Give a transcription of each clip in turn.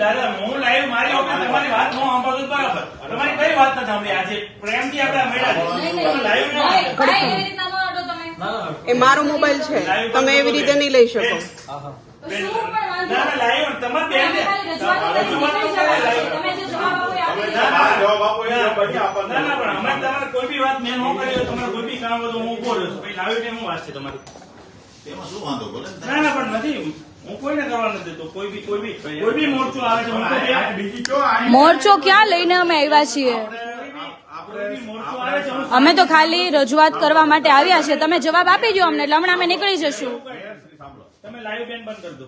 દાદા હું લાઈવ મારી ઓકે તમારી વાત નો સાંભળું બરાબર તમારી કઈ વાત નથી સાંભળી આજે પ્રેમથી આપણે મળ્યા લાઈવ એ મારો મોબાઈલ છે તમે એવી રીતે નહીં લઈ શકો કોઈ બી વાત મેં ન કરી તમારે કોઈ બી કામ હોય તો હું ઉભો રહ્યો છું લાઈવ ટાઈમ હું વાત છે તમારી એમાં શું વાંધો બોલે ના પણ નથી હું કોઈને કરવા નથી દેતો કોઈ બી મોરચો આવે છે મોરચો ક્યાં લઈને અમે આવ્યા છીએ અમે તો ખાલી રજૂઆત કરવા માટે આવ્યા છે તમે જવાબ આપી દો અમને એટલે હમણાં અમે નીકળી જશું તમે લાઈવ બેન બંધ કરી દો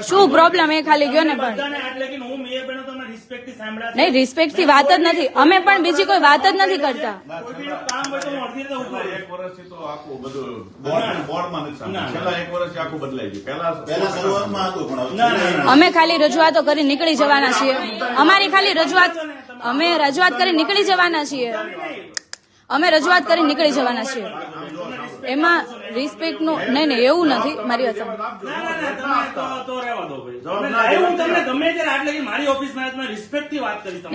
શું પ્રોબ્લેમ એ ખાલી ગયો ને પણ નહીં રિસ્પેક્ટ થી વાત જ નથી અમે પણ બીજી કોઈ વાત જ નથી કરતા એક વર્ષથી તો આખું બધું બોર્ડમાં નથી સાંભળ્યું. છેલ્લા એક વર્ષથી આખું બદલાઈ ગયું. પહેલા શરૂઆતમાં હતું પણ અમે ખાલી રજૂઆતો કરી નીકળી જવાના છીએ અમારી ખાલી રજૂઆત અમે રજૂઆત કરી નીકળી જવાના છીએ અમે રજૂઆત કરી નીકળી જવાના છીએ એમાં રિસ્પેક્ટ નું નહીં એવું નથી મારી વાત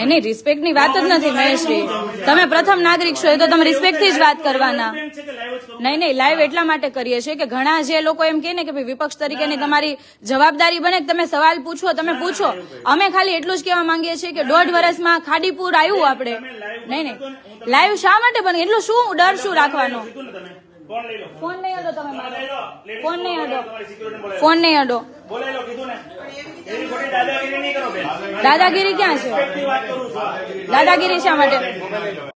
નહીં રિસ્પેક્ટ ની વાત જ નથી મહેશભાઈ તમે પ્રથમ નાગરિક છો તો તમે રિસ્પેક્ટ થી જ વાત કરવાના નહીં લાઈવ એટલા માટે કરીએ છીએ કે ઘણા જે લોકો એમ કે ને કે વિપક્ષ તરીકેની તમારી જવાબદારી બને કે તમે સવાલ પૂછો તમે પૂછો અમે ખાલી એટલું જ કહેવા માંગીએ છીએ કે 1.5 વર્ષમાં ખાડીપુર આવ્યું આપણે નહીં લાઈવ શા માટે બને એટલું શું ડર શું રાખવાનો ફોન નહીં અડો તમે ફોન નહીં અડો ફોન નહીં અડો દાદાગીરી ક્યાં છે દાદાગીરી શા માટે